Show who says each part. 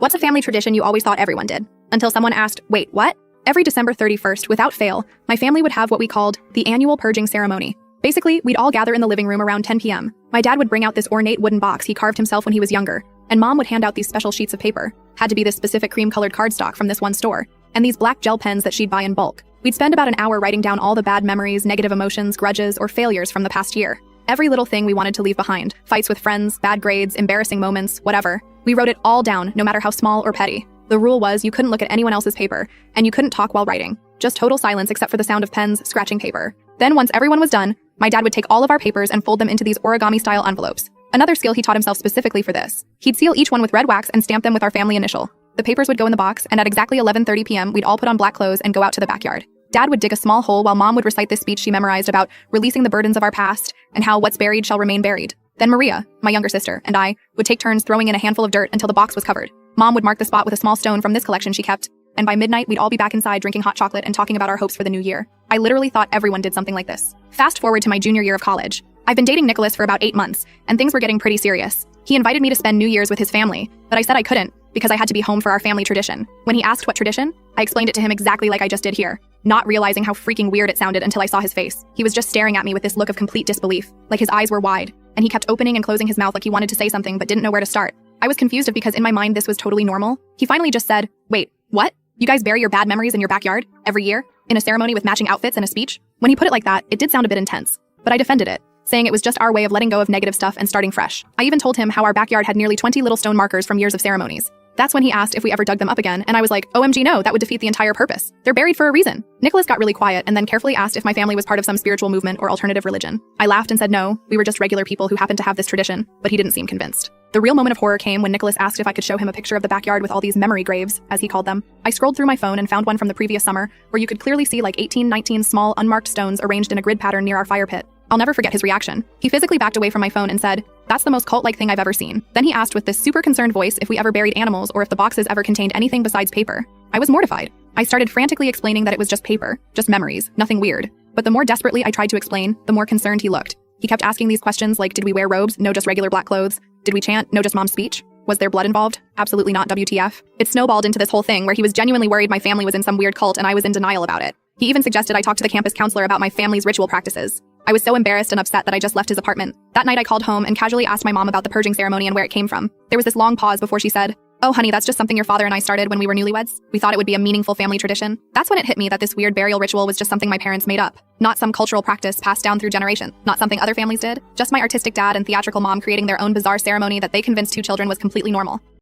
Speaker 1: What's a family tradition you always thought everyone did? Until someone asked, wait, what? Every December 31st, without fail, my family would have what we called the annual purging ceremony. Basically, we'd all gather in the living room around 10 p.m. My dad would bring out this ornate wooden box he carved himself when he was younger, and mom would hand out these special sheets of paper. Had to be this specific cream-colored cardstock from this one store, and these black gel pens that she'd buy in bulk. We'd spend about an hour writing down all the bad memories, negative emotions, grudges, or failures from the past year. Every little thing we wanted to leave behind. Fights with friends, bad grades, embarrassing moments, whatever. We wrote it all down, no matter how small or petty. The rule was you couldn't look at anyone else's paper, and you couldn't talk while writing. Just total silence except for the sound of pens scratching paper. Then once everyone was done, my dad would take all of our papers and fold them into these origami-style envelopes. Another skill he taught himself specifically for this. He'd seal each one with red wax and stamp them with our family initial. The papers would go in the box, and at exactly 11:30 p.m., we'd all put on black clothes and go out to the backyard. Dad would dig a small hole while mom would recite this speech she memorized about releasing the burdens of our past and how what's buried shall remain buried. Then Maria, my younger sister, and I would take turns throwing in a handful of dirt until the box was covered. Mom would mark the spot with a small stone from this collection she kept, and by midnight we'd all be back inside drinking hot chocolate and talking about our hopes for the new year. I literally thought everyone did something like this. Fast forward to my junior year of college. I've been dating Nicholas for about 8 months, and things were getting pretty serious. He invited me to spend New Year's with his family, but I said I couldn't because I had to be home for our family tradition. When he asked what tradition, I explained it to him exactly like I just did here, not realizing how freaking weird it sounded until I saw his face. He was just staring at me with this look of complete disbelief, like his eyes were wide, and he kept opening and closing his mouth like he wanted to say something but didn't know where to start. I was confused because in my mind this was totally normal. He finally just said, wait, what? You guys bury your bad memories in your backyard? Every year? In a ceremony with matching outfits and a speech? When he put it like that, it did sound a bit intense, but I defended it, saying it was just our way of letting go of negative stuff and starting fresh. I even told him how our backyard had nearly 20 little stone markers from years of ceremonies. That's when he asked if we ever dug them up again, and I was like, OMG no, that would defeat the entire purpose. They're buried for a reason. Nicholas got really quiet and then carefully asked if my family was part of some spiritual movement or alternative religion. I laughed and said no, we were just regular people who happened to have this tradition, but he didn't seem convinced. The real moment of horror came when Nicholas asked if I could show him a picture of the backyard with all these memory graves, as he called them. I scrolled through my phone and found one from the previous summer, where you could clearly see like 19 small, unmarked stones arranged in a grid pattern near our fire pit. I'll never forget his reaction. He physically backed away from my phone and said, that's the most cult-like thing I've ever seen. Then he asked with this super concerned voice if we ever buried animals or if the boxes ever contained anything besides paper. I was mortified. I started frantically explaining that it was just paper, just memories, nothing weird. But the more desperately I tried to explain, the more concerned he looked. He kept asking these questions like, did we wear robes? No, just regular black clothes. Did we chant? No, just mom's speech. Was there blood involved? Absolutely not, WTF. It snowballed into this whole thing where he was genuinely worried my family was in some weird cult and I was in denial about it. He even suggested I talk to the campus counselor about my family's ritual practices. I was so embarrassed and upset that I just left his apartment. That night I called home and casually asked my mom about the purging ceremony and where it came from. There was this long pause before she said, oh honey, that's just something your father and I started when we were newlyweds. We thought it would be a meaningful family tradition. That's when it hit me that this weird burial ritual was just something my parents made up. Not some cultural practice passed down through generations. Not something other families did. Just my artistic dad and theatrical mom creating their own bizarre ceremony that they convinced 2 children was completely normal.